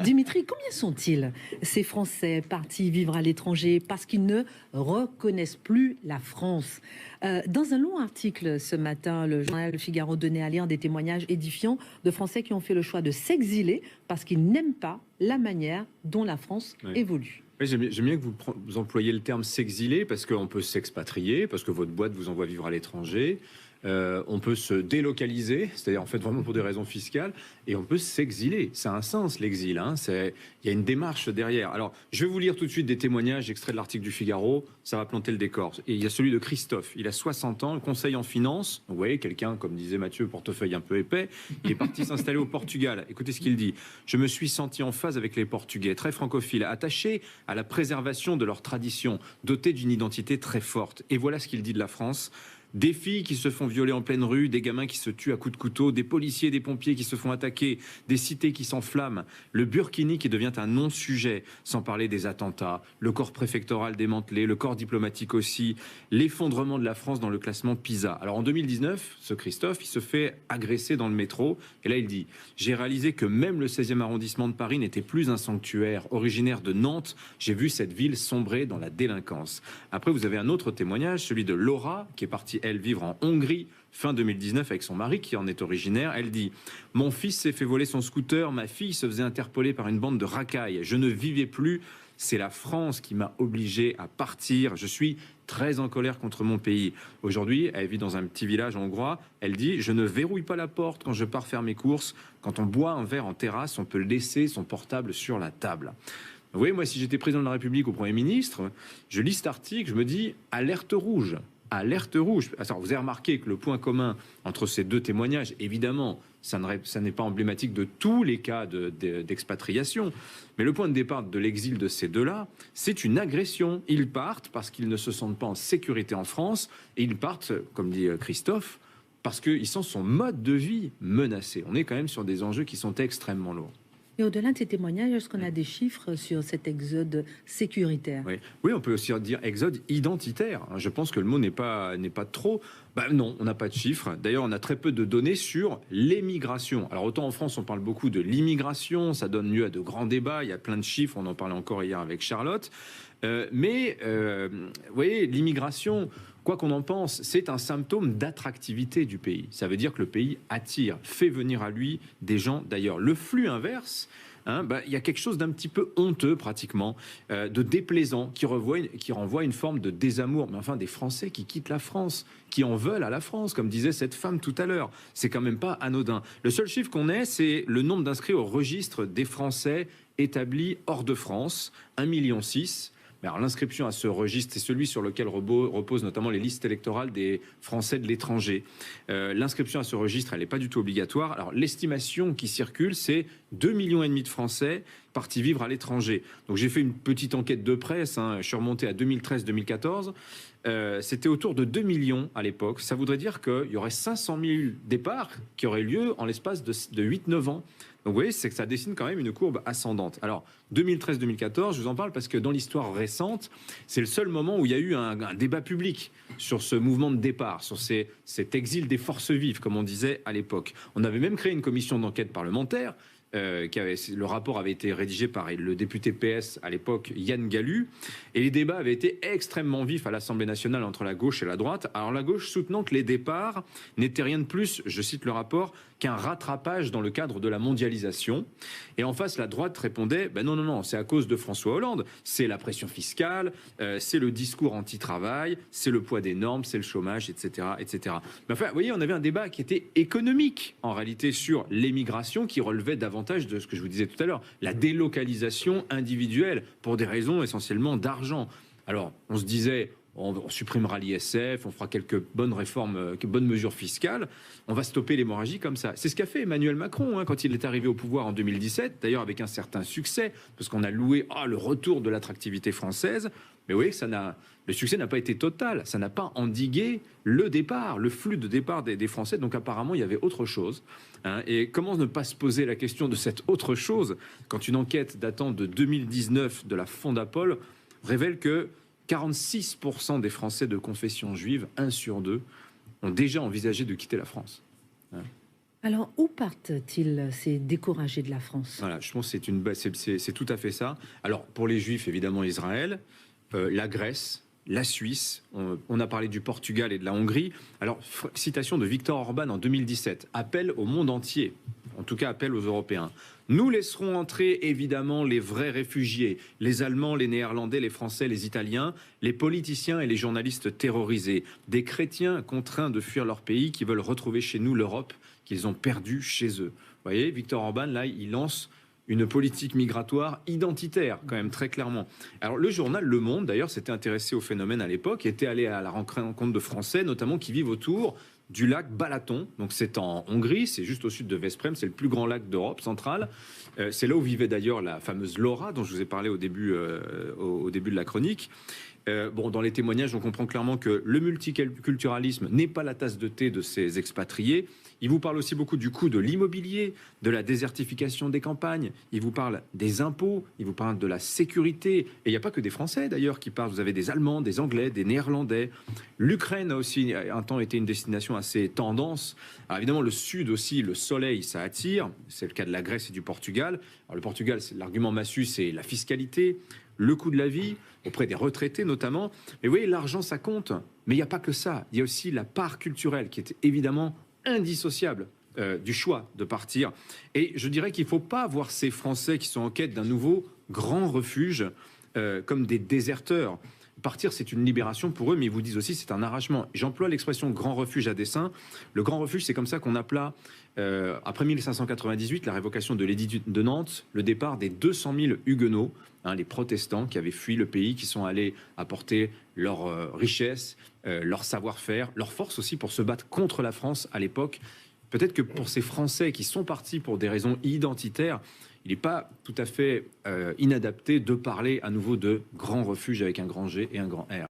Dimitri, combien sont-ils, ces Français partis vivre à l'étranger parce qu'ils ne reconnaissent plus la France? Dans un long article ce matin, le journal Le Figaro donnait à lire des témoignages édifiants de Français qui ont fait le choix de s'exiler parce qu'ils n'aiment pas la manière dont la France évolue. Oui, j'aime bien que vous employiez le terme s'exiler, parce qu'on peut s'expatrier, parce que votre boîte vous envoie vivre à l'étranger. On peut se délocaliser, c'est-à-dire en fait vraiment pour des raisons fiscales, et on peut s'exiler. Ça a un sens, l'exil. Il y a une démarche derrière. Alors, je vais vous lire tout de suite des témoignages extraits de l'article du Figaro. Ça va planter le décor. Et il y a celui de Christophe. Il a 60 ans, conseil en finance. Donc, vous voyez, quelqu'un, comme disait Mathieu, portefeuille un peu épais. Il est parti s'installer au Portugal. Écoutez ce qu'il dit. Je me suis senti en phase avec les Portugais, très francophiles, attachés à la préservation de leurs traditions, dotés d'une identité très forte. Et voilà ce qu'il dit de la France. Des filles qui se font violer en pleine rue, des gamins qui se tuent à coups de couteau, des policiers, des pompiers qui se font attaquer, des cités qui s'enflamment, le burkini qui devient un non-sujet, sans parler des attentats, le corps préfectoral démantelé, le corps diplomatique aussi, l'effondrement de la France dans le classement PISA. Alors en 2019, ce Christophe, il se fait agresser dans le métro, et là il dit « J'ai réalisé que même le 16e arrondissement de Paris n'était plus un sanctuaire. Originaire de Nantes, j'ai vu cette ville sombrer dans la délinquance. » Après, vous avez un autre témoignage, celui de Laura, qui est partie elle vivre en Hongrie fin 2019 avec son mari qui en est originaire. Elle dit « Mon fils s'est fait voler son scooter, ma fille se faisait interpeller par une bande de racailles. Je ne vivais plus, c'est la France qui m'a obligé à partir. Je suis très en colère contre mon pays. » Aujourd'hui, elle vit dans un petit village hongrois. Elle dit « Je ne verrouille pas la porte quand je pars faire mes courses. Quand on boit un verre en terrasse, on peut laisser son portable sur la table. » Vous voyez, moi, si j'étais président de la République ou Premier ministre, je lis cet article, je me dis « Alerte rouge ». Alerte rouge. Alors, vous avez remarqué que le point commun entre ces deux témoignages, évidemment, ça n'est pas emblématique de tous les cas d'expatriation, mais le point de départ de l'exil de ces deux-là, c'est une agression. Ils partent parce qu'ils ne se sentent pas en sécurité en France, et ils partent, comme dit Christophe, parce qu'ils sentent son mode de vie menacé. On est quand même sur des enjeux qui sont extrêmement lourds. Et au-delà de ces témoignages, est-ce qu'on a des chiffres sur cet exode sécuritaire? Oui, on peut aussi dire exode identitaire. Je pense que le mot n'est pas trop... non, on n'a pas de chiffres. D'ailleurs, on a très peu de données sur l'émigration. Alors, autant en France, on parle beaucoup de l'immigration, ça donne lieu à de grands débats, il y a plein de chiffres, on en parlait encore hier avec Charlotte. Vous voyez, l'immigration... Quoi qu'on en pense, c'est un symptôme d'attractivité du pays. Ça veut dire que le pays attire, fait venir à lui des gens d'ailleurs. Le flux inverse, il y a quelque chose d'un petit peu honteux pratiquement, de déplaisant, qui renvoie une forme de désamour. Mais enfin, des Français qui quittent la France, qui en veulent à la France, comme disait cette femme tout à l'heure. C'est quand même pas anodin. Le seul chiffre qu'on ait, c'est le nombre d'inscrits au registre des Français établis hors de France, 1,6 million. Alors, l'inscription à ce registre, c'est celui sur lequel reposent notamment les listes électorales des Français de l'étranger. L'inscription à ce registre, elle n'est pas du tout obligatoire. Alors, l'estimation qui circule, c'est 2,5 millions de Français partis vivre à l'étranger. Donc, j'ai fait une petite enquête de presse. Je suis remonté à 2013-2014. C'était autour de 2 millions à l'époque. Ça voudrait dire qu'il y aurait 500 000 départs qui auraient lieu en l'espace de 8-9 ans. Donc vous voyez, c'est que ça dessine quand même une courbe ascendante. Alors, 2013-2014, je vous en parle parce que dans l'histoire récente, c'est le seul moment où il y a eu un débat public sur ce mouvement de départ, sur cet exil des forces vives, comme on disait à l'époque. On avait même créé une commission d'enquête parlementaire. Le rapport avait été rédigé par le député PS à l'époque, Yann Gallu, et les débats avaient été extrêmement vifs à l'Assemblée nationale entre la gauche et la droite. Alors la gauche soutenant que les départs n'étaient rien de plus, je cite le rapport, qu'un rattrapage dans le cadre de la mondialisation. Et en face, la droite répondait non, c'est à cause de François Hollande, c'est la pression fiscale, c'est le discours anti-travail, c'est le poids des normes, c'est le chômage, etc., etc. Mais enfin, vous voyez, on avait un débat qui était économique, en réalité, sur l'émigration, qui relevait davantage de ce que je vous disais tout à l'heure, la délocalisation individuelle, pour des raisons essentiellement d'argent. Alors, on se disait... On supprimera l'ISF, on fera quelques bonnes réformes, quelques bonnes mesures fiscales. On va stopper l'hémorragie comme ça. C'est ce qu'a fait Emmanuel Macron quand il est arrivé au pouvoir en 2017, d'ailleurs avec un certain succès, parce qu'on a loué le retour de l'attractivité française. Mais vous voyez que le succès n'a pas été total. Ça n'a pas endigué le départ, le flux de départ des Français. Donc apparemment, il y avait autre chose. Et comment ne pas se poser la question de cette autre chose quand une enquête datant de 2019 de la Fondapol révèle que 46% des Français de confession juive, 1 sur 2, ont déjà envisagé de quitter la France. Alors, où partent-ils, ces découragés de la France? Voilà, je pense que c'est tout à fait ça. Alors, pour les Juifs, évidemment, Israël, la Grèce, la Suisse, on a parlé du Portugal et de la Hongrie. Alors, citation de Viktor Orban en 2017, appel au monde entier, en tout cas appel aux Européens. Nous laisserons entrer évidemment les vrais réfugiés, les Allemands, les Néerlandais, les Français, les Italiens, les politiciens et les journalistes terrorisés, des chrétiens contraints de fuir leur pays qui veulent retrouver chez nous l'Europe qu'ils ont perdue chez eux. Vous voyez, Viktor Orban, là, il lance une politique migratoire identitaire, quand même, très clairement. Alors, le journal Le Monde, d'ailleurs, s'était intéressé au phénomène à l'époque, était allé à la rencontre de Français, notamment qui vivent autour du lac Balaton. Donc, c'est en Hongrie, c'est juste au sud de Veszprém, c'est le plus grand lac d'Europe centrale. C'est là où vivait d'ailleurs la fameuse Laura, dont je vous ai parlé au début de la chronique. Bon, dans les témoignages, on comprend clairement que le multiculturalisme n'est pas la tasse de thé de ces expatriés. Il vous parle aussi beaucoup du coût de l'immobilier, de la désertification des campagnes. Il vous parle des impôts, il vous parle de la sécurité. Et il n'y a pas que des Français d'ailleurs qui parlent. Vous avez des Allemands, des Anglais, des Néerlandais. L'Ukraine a aussi un temps été une destination assez tendance. Alors évidemment, le Sud aussi, le soleil, ça attire. C'est le cas de la Grèce et du Portugal. Alors le Portugal, l'argument massu, c'est la fiscalité, le coût de la vie, auprès des retraités notamment. Mais vous voyez, l'argent, ça compte. Mais il n'y a pas que ça. Il y a aussi la part culturelle qui est évidemment indissociable du choix de partir. Et je dirais qu'il ne faut pas voir ces Français qui sont en quête d'un nouveau grand refuge comme des déserteurs. Partir, c'est une libération pour eux, mais ils vous disent aussi c'est un arrachement. J'emploie l'expression grand refuge à dessein. Le grand refuge, c'est comme ça qu'on appela, après 1598, la révocation de l'édit de Nantes, le départ des 200 000 huguenots, les protestants qui avaient fui le pays, qui sont allés apporter leur richesse, leur savoir-faire, leur force aussi pour se battre contre la France à l'époque. Peut-être que pour ces Français qui sont partis pour des raisons identitaires, il n'est pas tout à fait inadapté de parler à nouveau de grand refuge avec un grand G et un grand R.